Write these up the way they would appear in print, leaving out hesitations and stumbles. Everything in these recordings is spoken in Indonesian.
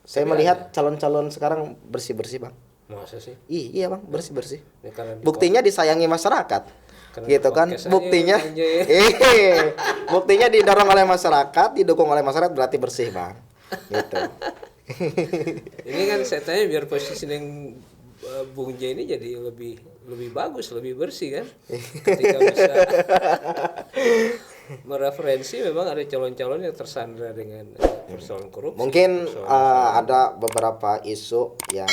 Saya Tapi melihat ada. calon-calon sekarang bersih-bersih, Bang. Masa sih? Iya, Bang, bersih-bersih. Ya, karena Buktinya disayangi masyarakat. karena Gitu kan. podcast aja Buktinya Bung Jay. buktinya didorong oleh masyarakat, didukung oleh masyarakat berarti bersih, Bang. Gitu. Ini kan saya tanya biar positioning Bung Jay ini jadi lebih lebih bagus, lebih bersih kan? Ketika bisa mereferensi memang ada calon-calon yang tersandra dengan persoalan korupsi. Mungkin persoalan ada beberapa isu yang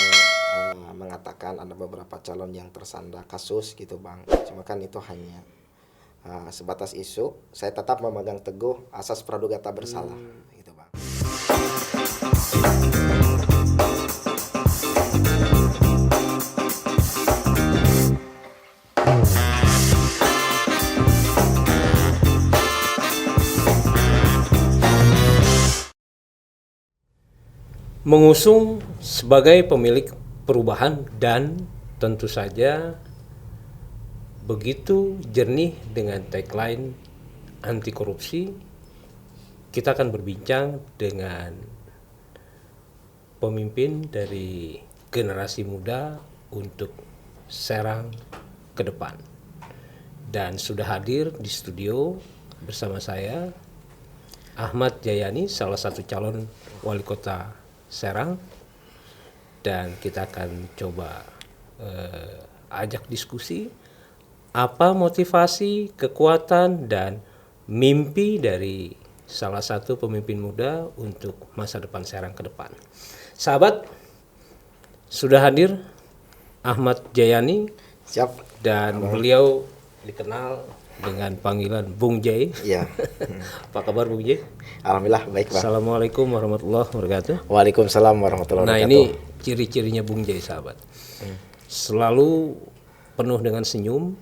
mengatakan ada beberapa calon yang tersandra kasus gitu, Bang. Cuma kan itu hanya sebatas isu. Saya tetap memegang teguh asas praduga tak bersalah, gitu, Bang. mengusung sebagai pemilik perubahan dan tentu saja begitu jernih dengan tagline anti korupsi, kita akan berbincang dengan pemimpin dari generasi muda untuk Serang ke depan. Dan sudah hadir di studio bersama saya Ahmad Jayani, salah satu calon wali kota Serang, dan kita akan coba ajak diskusi apa motivasi, kekuatan, dan mimpi dari salah satu pemimpin muda untuk masa depan Serang ke depan. Sahabat, sudah hadir Ahmad Jayani. Siap. Dan beliau dikenal dengan panggilan Bung Jay. Iya. Apa kabar Bung Jay? Alhamdulillah baik, Bang. Assalamualaikum warahmatullahi wabarakatuh. Waalaikumsalam warahmatullahi Nah, wabarakatuh. ini ciri-cirinya Bung Jay, sahabat. Selalu penuh dengan senyum,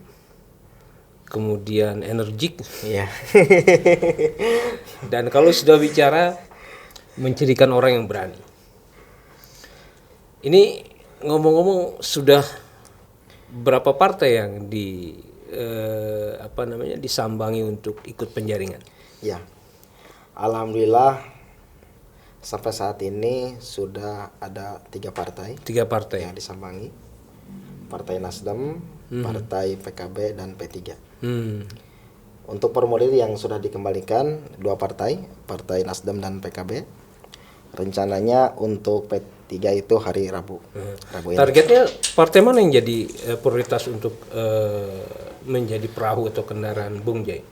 kemudian energik, Iya. dan kalau sudah bicara mencirikan orang yang berani. Ini ngomong-ngomong sudah berapa partai yang disambangi untuk ikut penjaringan? Ya. Alhamdulillah sampai saat ini sudah ada 3 partai 3 partai. yang disambangi. Partai Nasdem, Partai PKB, dan P3. Untuk formulir yang sudah dikembalikan 2 partai, Partai Nasdem dan PKB. Rencananya untuk P3 itu hari Rabu. Rabu ini. Targetnya partai mana yang jadi prioritas untuk menjadi perahu atau kendaraan Bung Jay?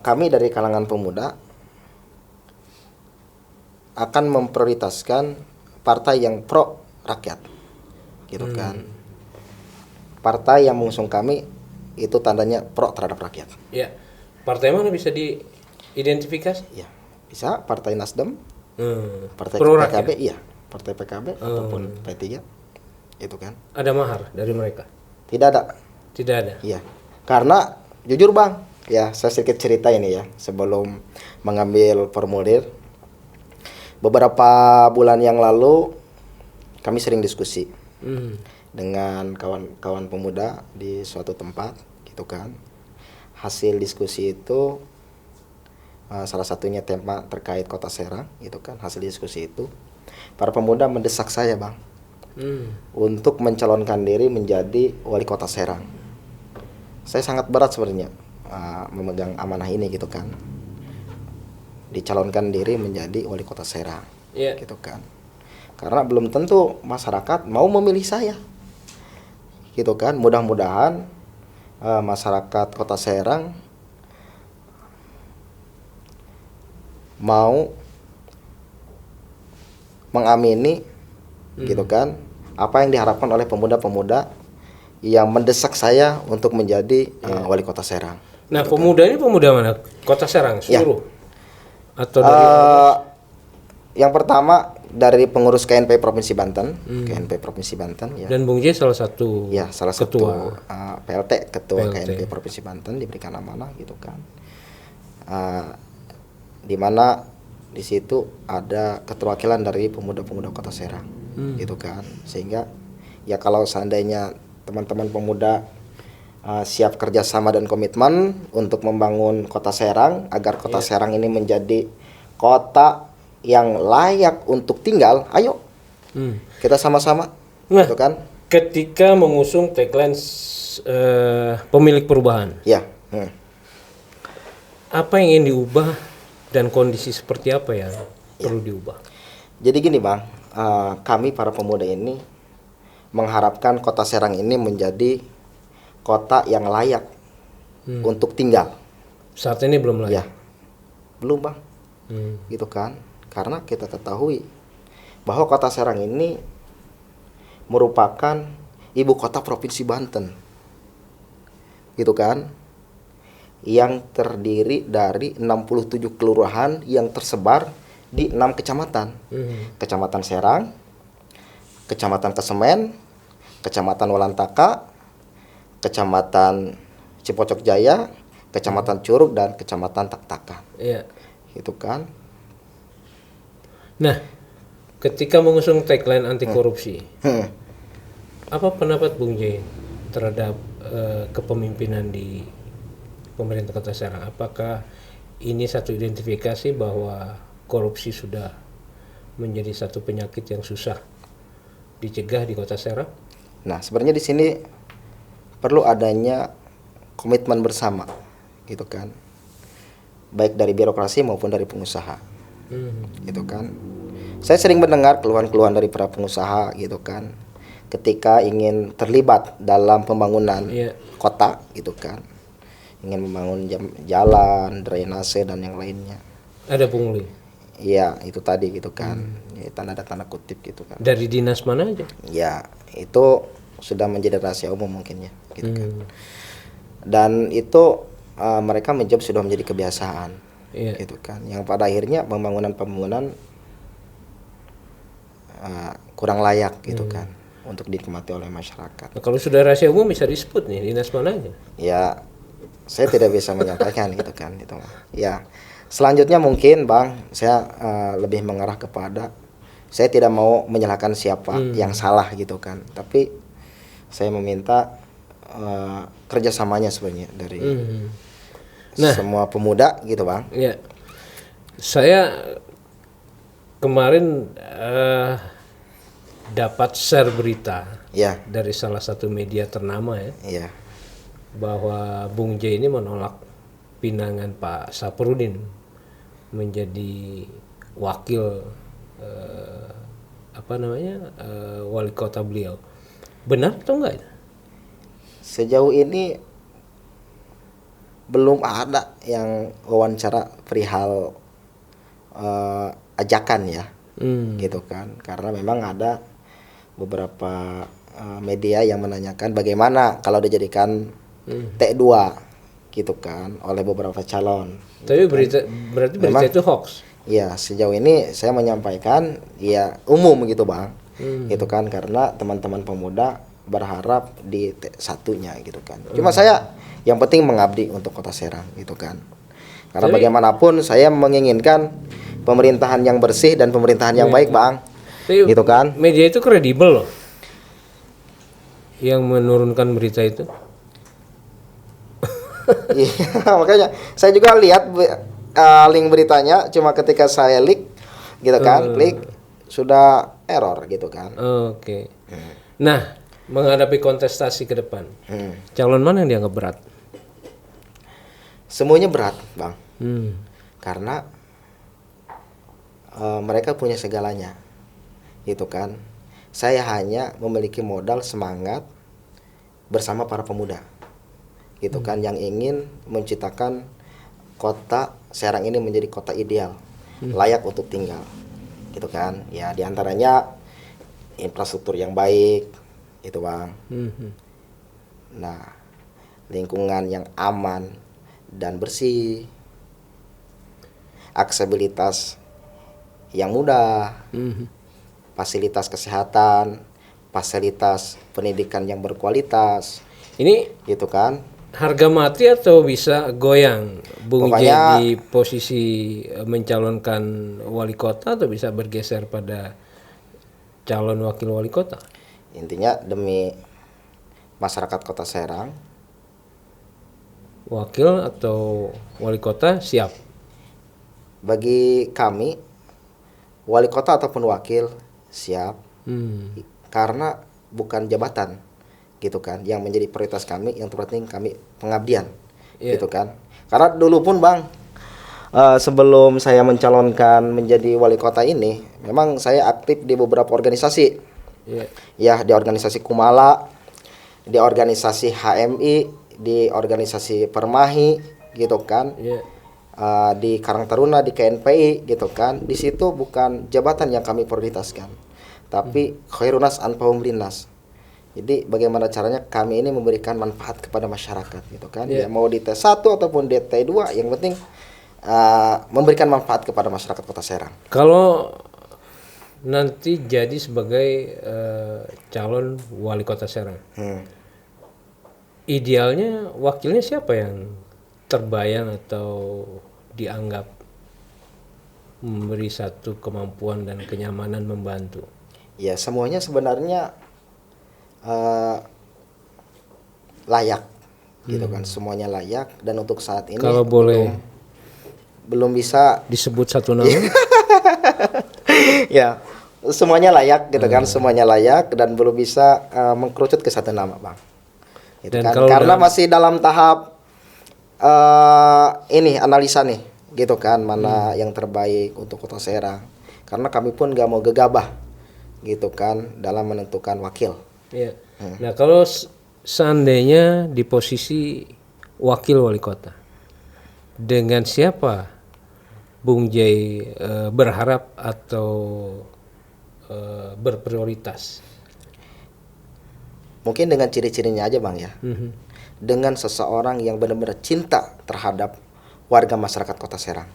Kami dari kalangan pemuda akan memprioritaskan partai yang pro rakyat, gitu kan. Partai yang mengusung kami itu tandanya pro terhadap rakyat. Ya, partai mana bisa diidentifikasi? Ya, bisa Partai Nasdem, Partai Pro PKB, rakyat. iya, Partai PKB ataupun P3, itu kan. Ada mahar dari mereka? Tidak ada. Tidak ada. Iya, karena jujur, Bang, ya saya sedikit cerita ini ya sebelum mengambil formulir. Beberapa bulan yang lalu kami sering diskusi dengan kawan-kawan pemuda di suatu tempat, gitu kan. Hasil diskusi itu salah satunya tema terkait Kota Serang, gitu kan. Hasil diskusi itu para pemuda mendesak saya, Bang, untuk mencalonkan diri menjadi wali Kota Serang. Saya sangat berat sebenarnya memegang amanah ini, gitu kan. Dicalonkan diri menjadi wali Kota Serang, gitu kan. Karena belum tentu masyarakat mau memilih saya, gitu kan. Mudah-mudahan masyarakat Kota Serang mau mengamini, gitu kan, apa yang diharapkan oleh pemuda-pemuda yang mendesak saya untuk menjadi wali Kota Serang. Nah, pemuda ini pemuda mana? Kota Serang seluruh? Atau dari yang pertama dari pengurus KNP Provinsi Banten, KNP Provinsi Banten, ya. Dan Bung Jay salah satu Salah ketua. satu PLT, ketua PLT. KNP Provinsi Banten, diberikan amanah, gitu kan. Di mana di situ ada keterwakilan dari pemuda-pemuda Kota Serang, gitu kan. Sehingga ya kalau seandainya teman-teman pemuda siap kerjasama dan komitmen untuk membangun Kota Serang agar Kota Serang ini menjadi kota yang layak untuk tinggal, ayo kita sama-sama, Nah, gitu kan? ketika mengusung tagline pemilik perubahan, Ya, apa yang ingin diubah dan kondisi seperti apa yang perlu diubah? jadi gini Bang, kami para pemuda ini mengharapkan Kota Serang ini menjadi kota yang layak untuk tinggal. Saat ini belum Ya, layak. belum Bang, gitu kan? Karena kita ketahui bahwa Kota Serang ini merupakan ibu kota Provinsi Banten, gitu kan? Yang terdiri dari 67 kelurahan yang tersebar di 6 kecamatan. Kecamatan Serang, Kecamatan Kesemen, Kecamatan Walantaka, Kecamatan Cipocok Jaya, Kecamatan Curug, dan Kecamatan Taktakan. Iya. Gitu kan? Nah, ketika mengusung tagline anti korupsi, apa pendapat Bung Jay terhadap kepemimpinan di pemerintah Kota Serang? Apakah ini satu identifikasi bahwa korupsi sudah menjadi satu penyakit yang susah dicegah di Kota Serang? Nah, sebenarnya di sini perlu adanya komitmen bersama, gitu kan? Baik dari birokrasi maupun dari pengusaha, gitu kan? Saya sering mendengar keluhan-keluhan dari para pengusaha, gitu kan? Ketika ingin terlibat dalam pembangunan kota, gitu kan? Ingin membangun jalan, drainase, dan yang lainnya. Ada pungli? Iya, itu tadi gitu kan. Ya, ada tanda kutip gitu kan. Dari dinas mana aja? Ya, itu sudah menjadi rahasia umum mungkin ya, gitu kan. Dan itu mereka menjawab sudah menjadi kebiasaan, gitu kan. Yang pada akhirnya pembangunan kurang layak, gitu kan, untuk dinikmati oleh masyarakat. Nah, kalau sudah rahasia umum bisa disebut nih dinas mana aja? Ya, saya tidak bisa menyampaikan gitu kan, itu. Ya, selanjutnya mungkin Bang, saya lebih mengarah kepada, saya tidak mau menyalahkan siapa yang salah gitu kan, tapi saya meminta kerjasamanya sebenarnya dari semua pemuda gitu Bang. Ya, saya kemarin dapat share berita dari salah satu media ternama ya, bahwa Bung J ini menolak pinangan Pak Saprudin menjadi wakil wali kota beliau. Benar atau enggak? Sejauh ini belum ada yang wawancara perihal ajakan ya, gitu kan. Karena memang ada beberapa media yang menanyakan bagaimana kalau dijadikan T2 gitu kan oleh beberapa calon. Tapi gitu berarti berita itu hoax. Ya, sejauh ini saya menyampaikan ya umum gitu Bang. Gitu kan, karena teman-teman pemuda berharap di satunya gitu kan. Cuma saya yang penting mengabdi untuk Kota Serang gitu kan. Karena bagaimanapun saya menginginkan pemerintahan yang bersih dan pemerintahan yang baik Bang. Gitu kan. Media itu kredibel loh yang menurunkan berita itu. Iya, makanya saya juga lihat link beritanya, cuma ketika saya gitu kan, klik sudah error gitu kan. Oke. Nah, menghadapi kontestasi ke depan, calon mana yang dianggap berat? Semuanya berat Bang, karena mereka punya segalanya, gitu kan. Saya hanya memiliki modal semangat bersama para pemuda, gitu kan, yang ingin menciptakan Kota Serang ini menjadi kota ideal, layak untuk tinggal, gitu kan. Ya, diantaranya infrastruktur yang baik, itu Bang. Nah, lingkungan yang aman dan bersih, aksesibilitas yang mudah, fasilitas kesehatan, fasilitas pendidikan yang berkualitas. Ini gitu kan. Harga mati atau bisa goyang Bung J di posisi mencalonkan wali kota, atau bisa bergeser pada calon wakil wali kota? Intinya demi masyarakat Kota Serang, wakil atau wali kota siap. Bagi kami wali kota ataupun wakil siap, Hmm. karena bukan jabatan gitu kan yang menjadi prioritas kami, yang terpenting kami pengabdian. Iya. Gitu kan, karena dulu pun Bang, sebelum saya mencalonkan menjadi wali kota ini, memang saya aktif di beberapa organisasi. Iya. Ya, di organisasi Kumala, di organisasi HMI, di organisasi Permahi gitu kan. Iya. Di Karang Taruna, di KNPI gitu kan. Di situ bukan jabatan yang kami prioritaskan, tapi khairunas anfa'um linnas. Jadi bagaimana caranya kami ini memberikan manfaat kepada masyarakat gitu kan. Iya. Ya mau di T1 ataupun di T2, yang penting memberikan manfaat kepada masyarakat Kota Serang. Kalau nanti jadi sebagai calon wali kota Serang, idealnya wakilnya siapa yang terbayang atau dianggap memberi satu kemampuan dan kenyamanan membantu? Ya semuanya sebenarnya layak gitu kan, semuanya layak, dan untuk saat ini Kalau boleh belum bisa disebut satu nama? ya semuanya layak gitu kan, semuanya layak dan belum bisa mengkerucut ke satu nama Bang. Gitu Dan kan, kalau karena masih dalam tahap ini analisa nih gitu kan, mana yang terbaik untuk Kota Serang. Karena kami pun gak mau gegabah gitu kan dalam menentukan wakil. Iya. Nah, kalau seandainya di posisi wakil wali kota, dengan siapa Bung Jay berharap atau berprioritas? Mungkin dengan ciri-cirinya aja Bang ya. Dengan seseorang yang benar-benar cinta terhadap warga masyarakat Kota Serang.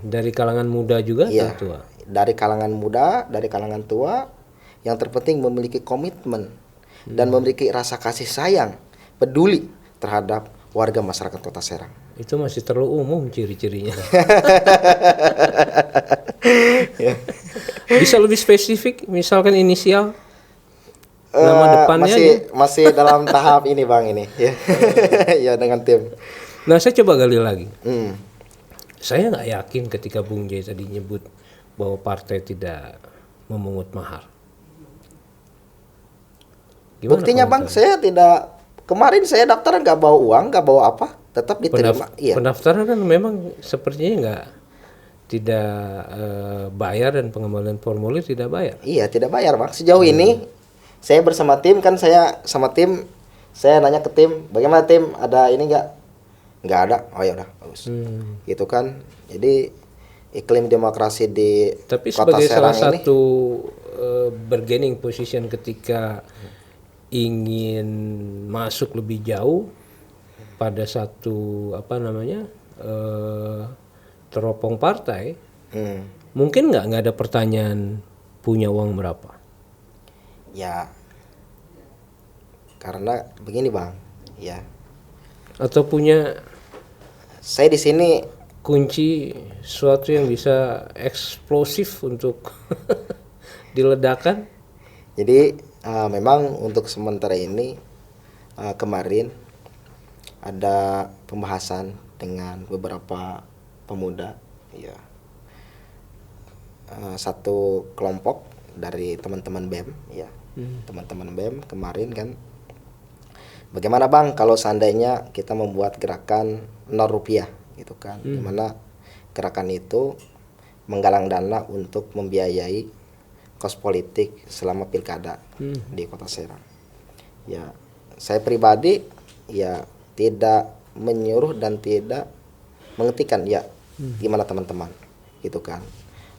Dari kalangan muda juga Iya, atau tua? dari kalangan muda, dari kalangan tua, yang terpenting memiliki komitmen dan memiliki rasa kasih sayang, peduli terhadap warga masyarakat Kota Serang. Itu masih terlalu umum ciri-cirinya. Bisa lebih spesifik, misalkan inisial, nama depannya Masih dalam tahap ini Bang ini ya. Ya dengan tim. Nah, saya coba gali lagi. Saya nggak yakin ketika Bung Jay tadi nyebut bahwa partai tidak memungut mahar. Gimana Buktinya Bang, komentarnya? saya tidak, kemarin saya daftar nggak bawa uang, nggak bawa apa, tetap diterima. Iya. Pendaftaran kan memang sepertinya tidak bayar, dan pengembalian formulir tidak bayar. Iya, tidak bayar Bang. Sejauh ini saya bersama tim kan, saya sama tim, saya nanya ke tim, bagaimana tim, ada ini nggak? Nggak ada. Oh ya udah, bagus. Gitu kan. Jadi iklim demokrasi di Tapi Kota sebagai Serang salah ini, satu bargaining position ketika ingin masuk lebih jauh pada satu teropong partai, mungkin nggak ada pertanyaan punya uang berapa? ya karena begini Bang, ya Atau punya saya di sini kunci suatu yang bisa eksplosif untuk diledakkan? jadi memang untuk sementara ini kemarin ada pembahasan dengan beberapa pemuda, ya satu kelompok dari teman-teman BEM, ya teman-teman BEM kemarin kan, bagaimana Bang kalau seandainya kita membuat gerakan 0 rupiah gitu kan, dimana gerakan itu menggalang dana untuk membiayai kos politik selama pilkada di Kota Serang. Ya, saya pribadi ya tidak menyuruh dan tidak menghentikan, ya gimana teman-teman gitu kan.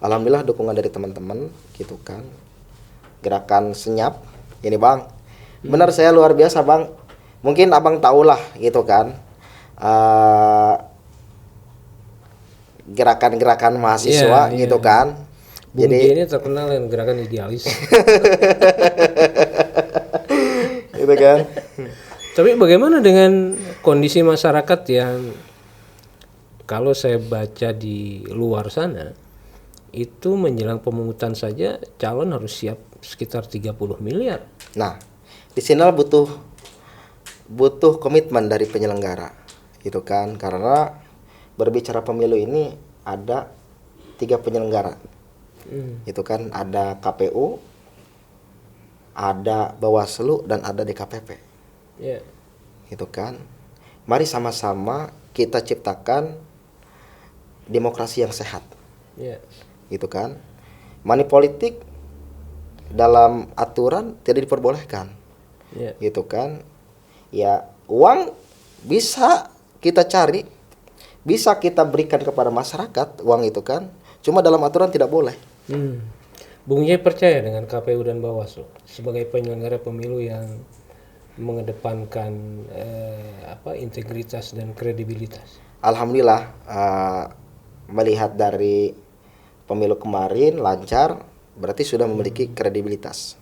Alhamdulillah dukungan dari teman-teman gitu kan. Gerakan senyap ini Bang, benar saya luar biasa Bang. Mungkin Abang tahulah gitu kan, gerakan-gerakan mahasiswa Iya, gitu iya. kan. Bung Jadi Jay ini terkenal dengan gerakan idealis. gitu kan. Tapi bagaimana dengan kondisi masyarakat yang kalau saya baca di luar sana, itu menjelang pemungutan saja calon harus siap sekitar 30 miliar. Nah, di sini butuh komitmen dari penyelenggara gitu kan, karena berbicara pemilu ini ada 3 penyelenggara Itu kan ada KPU, ada Bawaslu dan ada DKPP. Ya. Itu kan. Mari sama-sama kita ciptakan demokrasi yang sehat. Ya. Gitu kan. Money politik dalam aturan tidak diperbolehkan. Ya. Gitu kan. Ya, uang bisa kita cari, bisa kita berikan kepada masyarakat, uang itu kan. Cuma dalam aturan tidak boleh. Bung Jai percaya dengan KPU dan Bawaslu sebagai penyelenggara pemilu yang mengedepankan integritas dan kredibilitas. Alhamdulillah, melihat dari pemilu kemarin lancar, berarti sudah memiliki kredibilitas.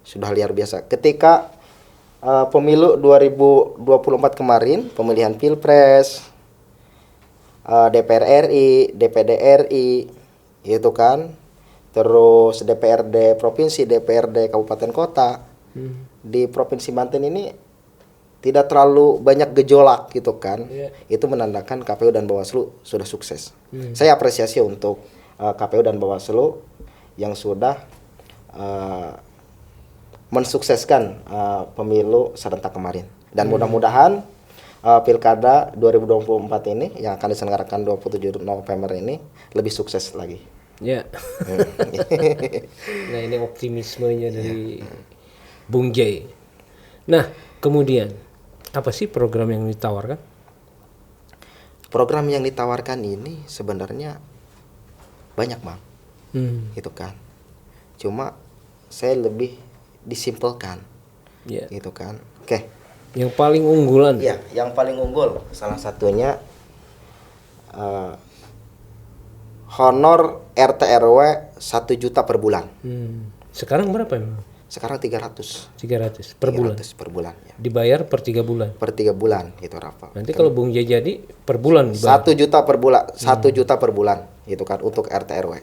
Sudah luar biasa. Ketika pemilu 2024 kemarin, pemilihan Pilpres, DPR RI, DPD RI, itu kan, terus DPRD provinsi, DPRD kabupaten kota. Di Provinsi Banten ini tidak terlalu banyak gejolak gitu kan. Itu menandakan KPU dan Bawaslu sudah sukses. Saya apresiasi untuk KPU dan Bawaslu yang sudah mensukseskan pemilu serentak kemarin. Dan mudah-mudahan Pilkada 2024 ini yang akan diselenggarakan 27 November ini lebih sukses lagi. Ya. Nah, ini optimismenya dari Bung Jai. Nah, kemudian apa sih program yang ditawarkan? Program yang ditawarkan ini sebenarnya banyak, Bang. Gitu kan. Cuma saya lebih disimpelkan. Gitu kan. Oke. Yang paling unggulan. Iya, yang paling unggul salah satunya honor RT RW 1 juta per bulan. Sekarang berapa emang? Sekarang 300 per bulan. Per bulan ya. Dibayar per 3 bulan. Per 3 bulan gitu, Rafa. Nanti kalau Bung Jai jadi per bulan dibayar. 1 juta per bulan, 1 juta per bulan gitu kan untuk RT RW.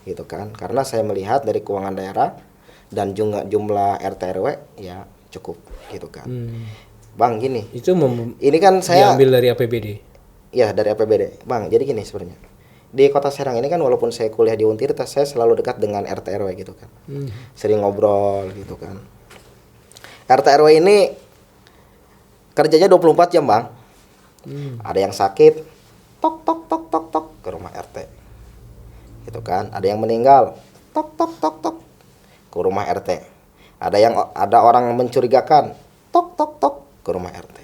Gitu kan. Karena saya melihat dari keuangan daerah dan jumlah RT RW ya cukup gitu kan. Bang, gini. Itu ini kan saya diambil dari APBD. Ya, dari APBD. Bang, jadi gini sebenarnya. Di Kota Serang ini kan walaupun saya kuliah di Untirta, saya selalu dekat dengan RT RW gitu kan. Sering ngobrol gitu kan. RT RW ini kerjanya 24 jam, Bang. Ada yang sakit, tok tok tok tok tok ke rumah RT. Gitu kan. Ada yang meninggal, tok tok tok tok ke rumah RT. Ada orang mencurigakan, tok tok tok ke rumah RT.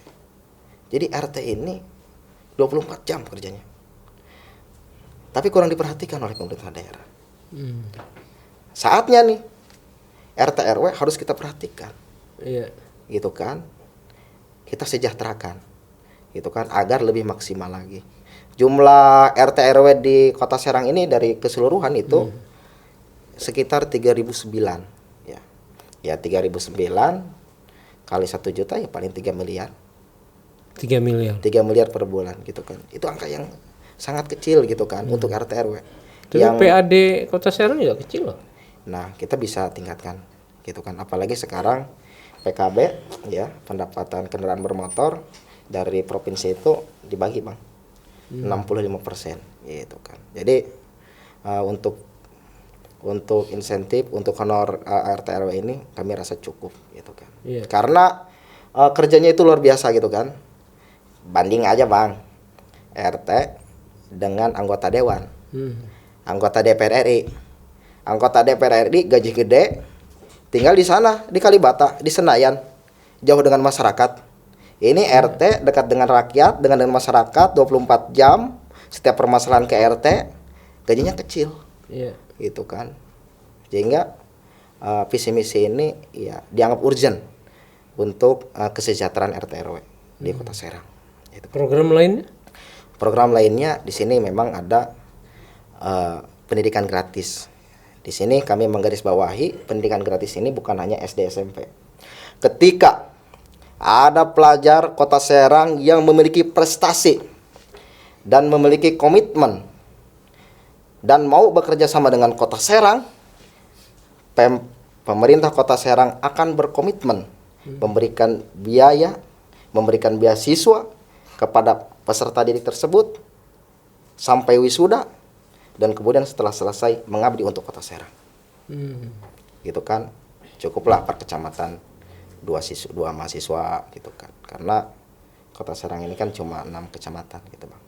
Jadi RT ini 24 jam kerjanya. Tapi kurang diperhatikan oleh pemerintah daerah. Saatnya nih RT RW harus kita perhatikan. Iya. Gitu kan. Kita sejahterakan. Gitu kan, agar lebih maksimal lagi. Jumlah RT RW di Kota Serang ini dari keseluruhan itu sekitar 3.009 ya. Ya 3.009 kali 1 juta ya paling 3 miliar. 3 miliar. 3 miliar per bulan gitu kan. Itu angka yang sangat kecil gitu kan untuk RT RW. Tapi PAD Kota Serang juga kecil loh. Nah, kita bisa tingkatkan gitu kan. Apalagi sekarang PKB ya, pendapatan kendaraan bermotor dari provinsi itu dibagi, Bang. 65% gitu kan. Jadi untuk insentif untuk honor RT RW ini kami rasa cukup gitu kan. Karena kerjanya itu luar biasa gitu kan. Banding aja, Bang. RT dengan anggota dewan, anggota DPR RI, anggota DPR RI gaji gede, tinggal di sana di Kalibata, di Senayan, jauh dengan masyarakat. Ini RT dekat dengan rakyat, dengan masyarakat, 24 jam, setiap permasalahan ke RT, gajinya kecil, gitu kan. Sehingga visi misi ini ya dianggap urgent untuk kesejahteraan RT RW di Kota Serang. Itu. Program lainnya? Program lainnya di sini memang ada pendidikan gratis. Di sini kami menggarisbawahi pendidikan gratis ini bukan hanya SD SMP. Ketika ada pelajar Kota Serang yang memiliki prestasi dan memiliki komitmen dan mau bekerja sama dengan Kota Serang, pemerintah Kota Serang akan berkomitmen memberikan biaya, memberikan beasiswa kepada peserta didik tersebut sampai wisuda dan kemudian setelah selesai mengabdi untuk Kota Serang. Gitu kan, cukuplah per kecamatan dua mahasiswa gitu kan, karena Kota Serang ini kan cuma 6 kecamatan gitu Bang.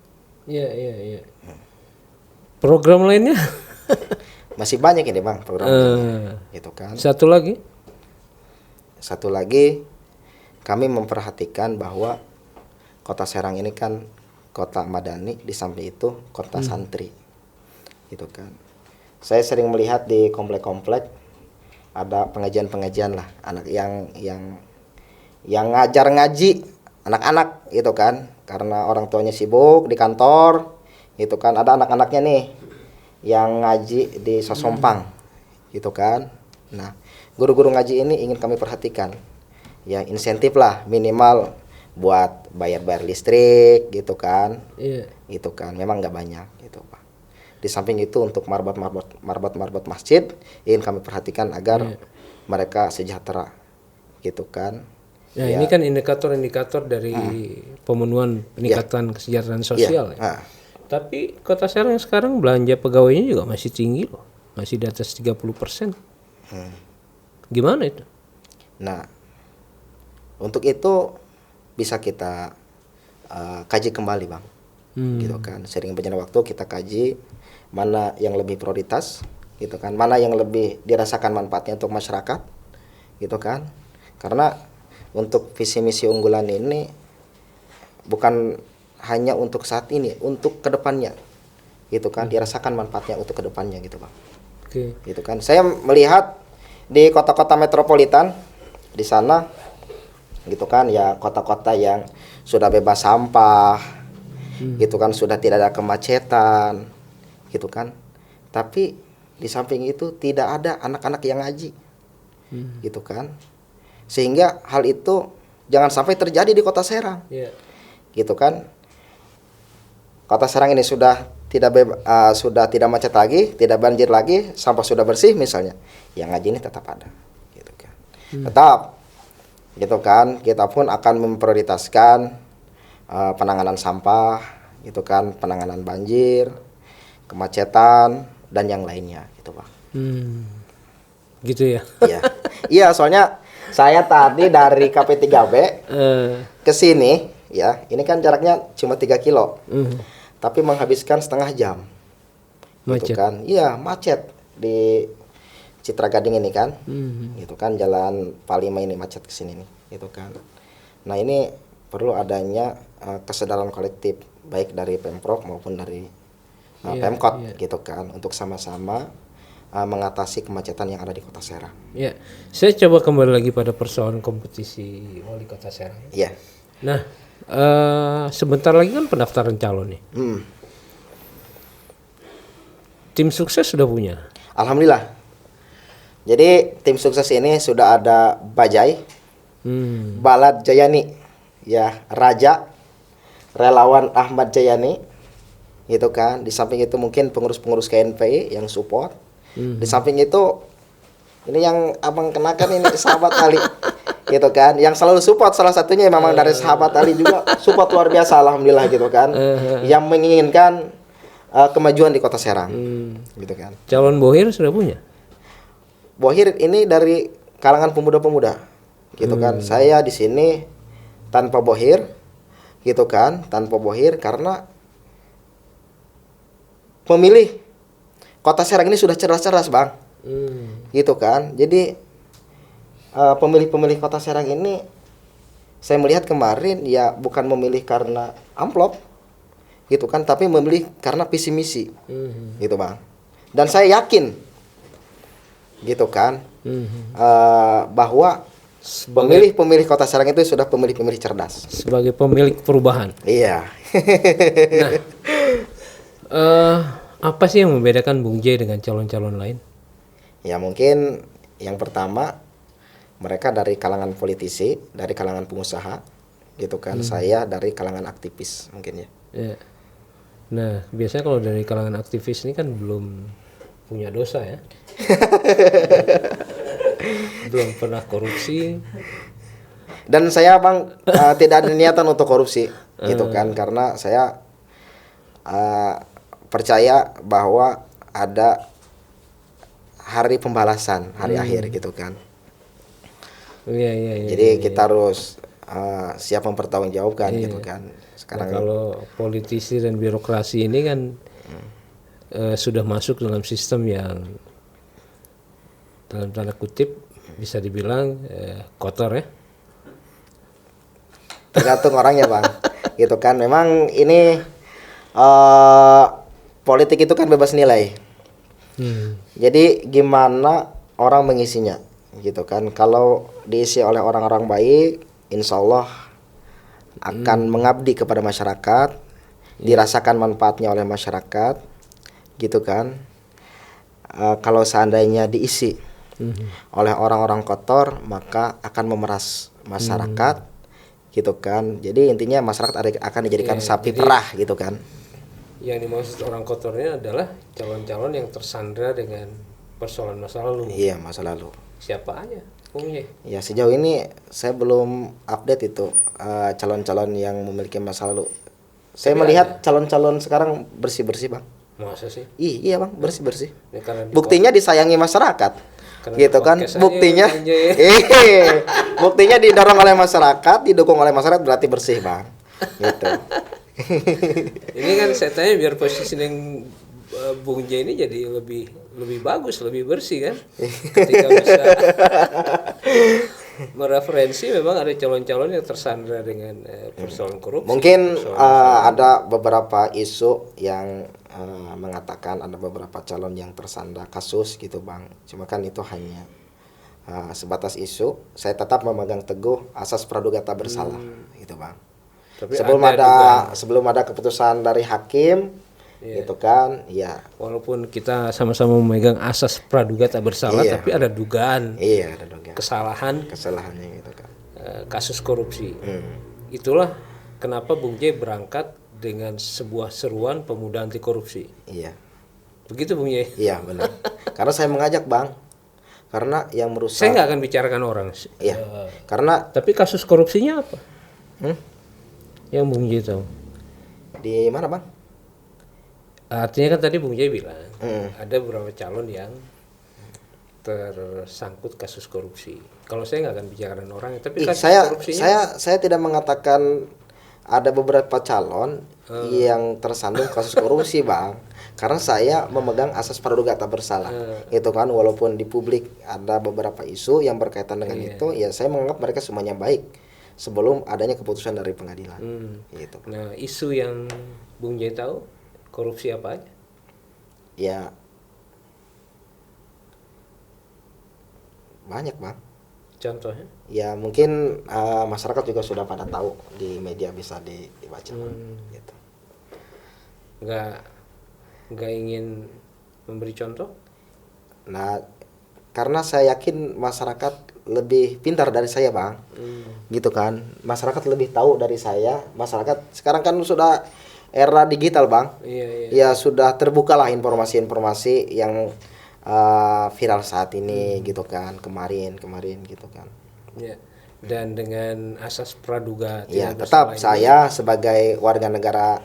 Iya. Program lainnya? Masih banyak ini Bang program lainnya, gitu kan. Satu lagi? Satu lagi, kami memperhatikan bahwa Kota Serang ini kan kota madani, di samping itu kota santri, gitu kan. Saya sering melihat di komplek-komplek ada pengajian lah, anak yang ngajar ngaji anak-anak, gitu kan, karena orang tuanya sibuk di kantor, gitu kan. Ada anak-anaknya nih yang ngaji di Sosompang, gitu kan. Nah, guru-guru ngaji ini ingin kami perhatikan, ya insentif lah minimal buat bayar listrik, gitu kan. Gitu kan, memang nggak banyak gitu Pak. Di samping itu untuk marbat masjid ingin kami perhatikan agar mereka sejahtera, gitu kan. Ya, ini kan indikator-indikator dari pemenuhan peningkatan kesejahteraan sosial ya. Tapi Kota Serang sekarang belanja pegawainya juga masih tinggi loh, masih di atas 30%. Gimana itu? Nah, untuk itu bisa kita kaji kembali Bang, gitu kan. Sering berjalan waktu kita kaji mana yang lebih prioritas, gitu kan, mana yang lebih dirasakan manfaatnya untuk masyarakat, gitu kan. Karena untuk visi misi unggulan ini bukan hanya untuk saat ini, untuk kedepannya, gitu kan, dirasakan manfaatnya untuk kedepannya, gitu Bang. Gitu kan. Saya melihat di kota-kota metropolitan di sana, gitu kan, ya kota-kota yang sudah bebas sampah, gitu kan, sudah tidak ada kemacetan, gitu kan. Tapi di samping itu tidak ada anak-anak yang ngaji, gitu kan. Sehingga hal itu jangan sampai terjadi di Kota Serang, gitu kan. Kota Serang ini sudah tidak macet lagi, tidak banjir lagi, sampah sudah bersih misalnya, yang ngaji ini tetap ada, gitu kan. Tetap, gitu kan. Kita pun akan memprioritaskan penanganan sampah, gitu kan, penanganan banjir, kemacetan dan yang lainnya, gitu Pak. Gitu ya. Iya, soalnya saya tadi dari KP3B ke sini, ya, ini kan jaraknya cuma 3 kilo. Tapi menghabiskan setengah jam. Gitu kan. Iya, macet di Citra Gading ini kan. Gitu kan, jalan Palima ini macet ke sini nih, gitu kan. Nah, ini perlu adanya kesadaran kolektif baik dari Pemprov maupun dari Pemkot, gitu kan, untuk sama-sama mengatasi kemacetan yang ada di Kota Serang. Ya, saya coba kembali lagi pada persoalan kompetisi wali Kota Serang. Iya. Nah, sebentar lagi kan pendaftaran calon nih. Tim sukses sudah punya? Alhamdulillah. Jadi tim sukses ini sudah ada Bajai, Balad Jayani, ya, Raja, relawan Ahmad Jayani, gitu kan. Di samping itu mungkin pengurus-pengurus KNPI yang support. Di samping itu ini yang abang kenakan ini sahabat Ali, gitu kan, yang selalu support. Salah satunya memang dari sahabat Ali juga support luar biasa, alhamdulillah, gitu kan, yang menginginkan kemajuan di Kota Serang, gitu kan. Calon Bohir sudah punya? Bohir ini dari kalangan pemuda-pemuda, gitu kan. Saya di sini tanpa Bohir, gitu kan, tanpa Bohir, karena pemilih Kota Serang ini sudah cerdas-cerdas Bang, gitu kan. Jadi pemilih-pemilih Kota Serang ini saya melihat kemarin ya bukan memilih karena amplop, gitu kan, tapi memilih karena visi misi, gitu Bang. Dan saya yakin, gitu kan, bahwa pemilih-pemilih Kota Serang itu sudah pemilih-pemilih cerdas. Sebagai pemilik perubahan. Iya. Nah, apa sih yang membedakan Bung Jay dengan calon-calon lain? Ya mungkin yang pertama, mereka dari kalangan politisi, dari kalangan pengusaha, gitu kan. Saya dari kalangan aktivis mungkin ya. Nah, biasanya kalau dari kalangan aktivis ini kan belum punya dosa ya. Belum pernah korupsi. Dan saya Bang tidak ada niatan untuk korupsi, gitu kan, karena saya percaya bahwa ada hari pembalasan, hari akhir gitu kan. Iya, iya, iya. Jadi kita harus siap mempertanggungjawabkan Iya. gitu kan. Nah, Sekarang kalau politisi dan birokrasi ini kan sudah masuk dalam sistem yang dalam tanda kutip bisa dibilang kotor ya. tergantung orangnya bang, gitu kan. Memang ini politik itu kan bebas nilai. Jadi gimana orang mengisinya, gitu kan. Kalau diisi oleh orang-orang baik, insya Allah akan mengabdi kepada masyarakat, dirasakan manfaatnya oleh masyarakat, gitu kan. Kalau seandainya diisi oleh orang-orang kotor, maka akan memeras masyarakat, gitu kan. Jadi intinya masyarakat akan dijadikan sapi perah, gitu kan. Yang dimaksud orang kotornya adalah calon-calon yang tersandra dengan persoalan masa lalu. Iya, masa lalu. Siapa aja? Umumnya. Ya sejauh ini saya belum update itu calon-calon yang memiliki masa lalu. Saya melihat calon-calon sekarang bersih-bersih bang. Masa sih? Iya bang, bersih-bersih. Ya, karena di Buktinya disayangi masyarakat, Karena gitu di kan. podcast aja Buktinya, belanja ya. buktinya didorong oleh masyarakat, didukung oleh masyarakat, berarti bersih bang. Gitu. Ini kan saya tanya biar positioning Bung J ini jadi lebih bagus, lebih bersih kan. Ketika bisa mereferensi memang ada calon-calon yang tersandra dengan persoalan korupsi. Mungkin ada beberapa isu yang mengatakan ada beberapa calon yang tersandra kasus gitu bang. Cuma kan itu hanya sebatas isu. Saya tetap memegang teguh asas praduga tak bersalah, gitu bang. Tapi sebelum ada keputusan dari hakim, gitu kan, ya. Walaupun kita sama-sama memegang asas praduga tak bersalah, Iya. tapi ada dugaan Iya, ada dugaan kesalahannya gitu kan. kasus korupsi. Itulah kenapa Bung J berangkat dengan sebuah seruan pemuda anti korupsi. Iya. Begitu Bung J? Iya, benar. Karena saya mengajak bang, karena yang merusak. Saya nggak akan bicarakan orang. Iya. Karena Tapi kasus korupsinya apa? Yang Bung J tahu? di mana bang? Artinya kan tadi Bung J bilang ada beberapa calon yang tersangkut kasus korupsi. Kalau saya nggak akan bicarakan orang, tapi kasus korupsinya saya tidak mengatakan ada beberapa calon yang tersandung kasus korupsi bang, karena saya memegang asas praduga tak bersalah. Itu kan walaupun di publik ada beberapa isu yang berkaitan dengan itu, ya saya menganggap mereka semuanya baik sebelum adanya keputusan dari pengadilan. Gitu. Nah, isu yang Bung J tahu korupsi apa aja? Ya banyak bang. Contohnya? Ya mungkin masyarakat juga sudah pada tahu, di media bisa dibaca. Gitu. Nggak ingin memberi contoh? Nah, karena saya yakin masyarakat lebih pintar dari saya bang, gitu kan. Masyarakat lebih tahu dari saya. Masyarakat sekarang kan sudah era digital bang. Iya. Ya sudah terbukalah informasi-informasi yang viral saat ini, gitu kan. Kemarin gitu kan. Ya. Dan dengan asas praduga Ya tidak tetap bersalah saya sebagai warga negara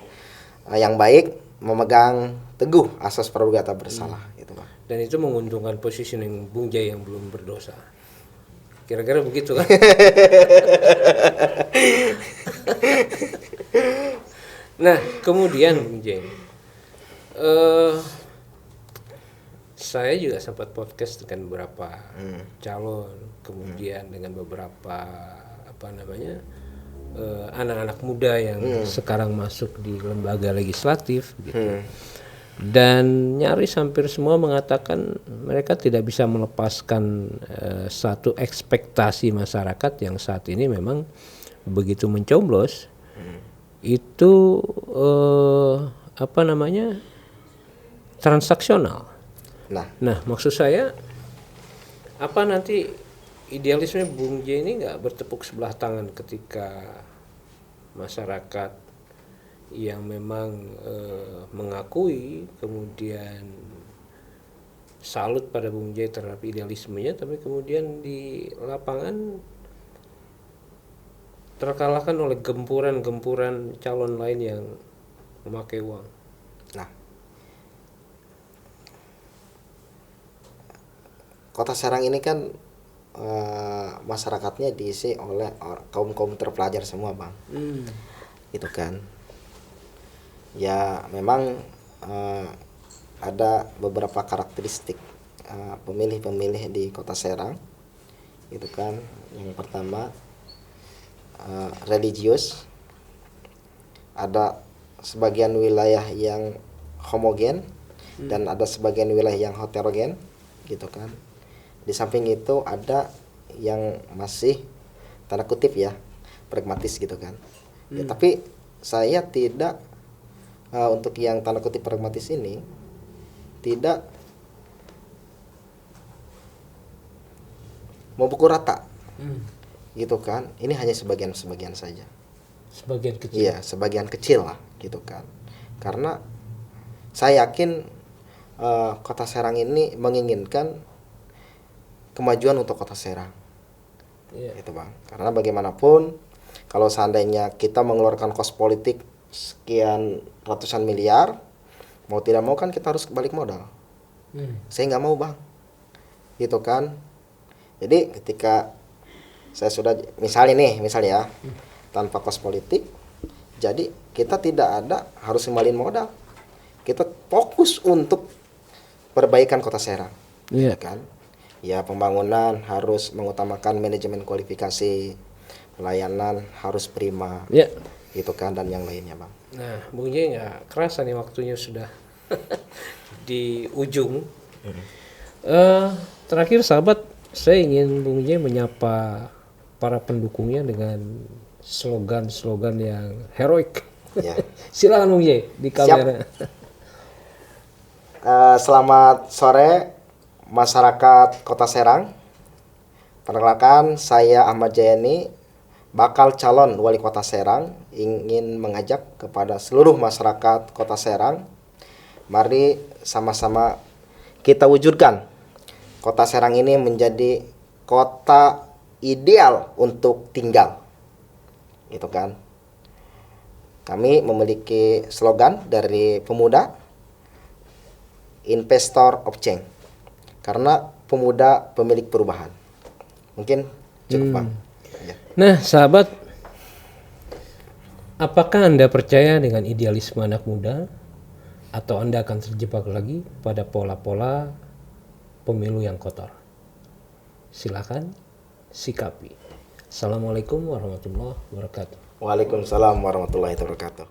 yang baik memegang teguh asas praduga tak bersalah, gitu bang. dan itu menguntungkan positioning Bung J yang belum berdosa. Kira-kira begitu kan? Nah, kemudian Bung J, saya juga sempat podcast dengan beberapa calon, kemudian dengan beberapa anak-anak muda yang sekarang masuk di lembaga legislatif, gitu. Dan nyaris hampir semua mengatakan mereka tidak bisa melepaskan satu ekspektasi masyarakat yang saat ini memang begitu mencoblos. Itu transaksional. Nah, maksud saya apa nanti idealisme Bung J ini nggak bertepuk sebelah tangan ketika masyarakat yang memang mengakui, kemudian salut pada Bung J terhadap idealismenya, tapi kemudian di lapangan terkalahkan oleh gempuran-gempuran calon lain yang memakai uang. Nah, Kota Serang ini kan masyarakatnya diisi oleh kaum terpelajar semua, Bang. Gitu kan. Ya memang ada beberapa karakteristik pemilih-pemilih di Kota Serang. Gitu kan. Yang pertama religius. Ada sebagian wilayah yang homogen dan ada sebagian wilayah yang heterogen, gitu kan. Di samping itu ada yang masih tanda kutip ya pragmatis, gitu kan. Ya, tapi saya tidak untuk yang tanda kutip pragmatis ini tidak mau pukul rata, gitu kan. Ini hanya sebagian saja. Sebagian kecil. Iya, sebagian kecil lah, gitu kan. Karena saya yakin Kota Serang ini menginginkan kemajuan untuk Kota Serang, gitu Bang. Karena bagaimanapun kalau seandainya kita mengeluarkan kos politik sekian ratusan miliar, mau tidak mau kan kita harus balik modal. Saya nggak mau, Bang, gitu kan. Jadi ketika saya sudah misalnya ya tanpa kos politik, jadi kita tidak ada harus kembaliin modal. Kita fokus untuk perbaikan Kota Serang, Iya. kan? Ya pembangunan harus mengutamakan manajemen kualifikasi, pelayanan harus prima, Ya. gitu kan, dan yang lainnya, Bang. Nah, Bung Jay nggak kerasa nih waktunya sudah di ujung. Terakhir sahabat, saya ingin Bung Jay menyapa para pendukungnya dengan slogan-slogan yang heroik. Ya. Silakan Bung Jay di kamera. Selamat sore masyarakat Kota Serang. Perkenalkan, saya Ahmad Jayani, bakal calon wali Kota Serang, ingin mengajak kepada seluruh masyarakat Kota Serang, mari sama-sama kita wujudkan Kota Serang ini menjadi kota ideal untuk tinggal, gitu kan. Kami memiliki slogan dari pemuda, investor of change, karena pemuda pemilik perubahan. Mungkin cukup, Bang. Ya. Nah, sahabat, apakah Anda percaya dengan idealisme anak muda atau Anda akan terjebak lagi pada pola-pola pemilu yang kotor? Silakan sikapi. Assalamualaikum warahmatullahi wabarakatuh. Waalaikumsalam warahmatullahi wabarakatuh.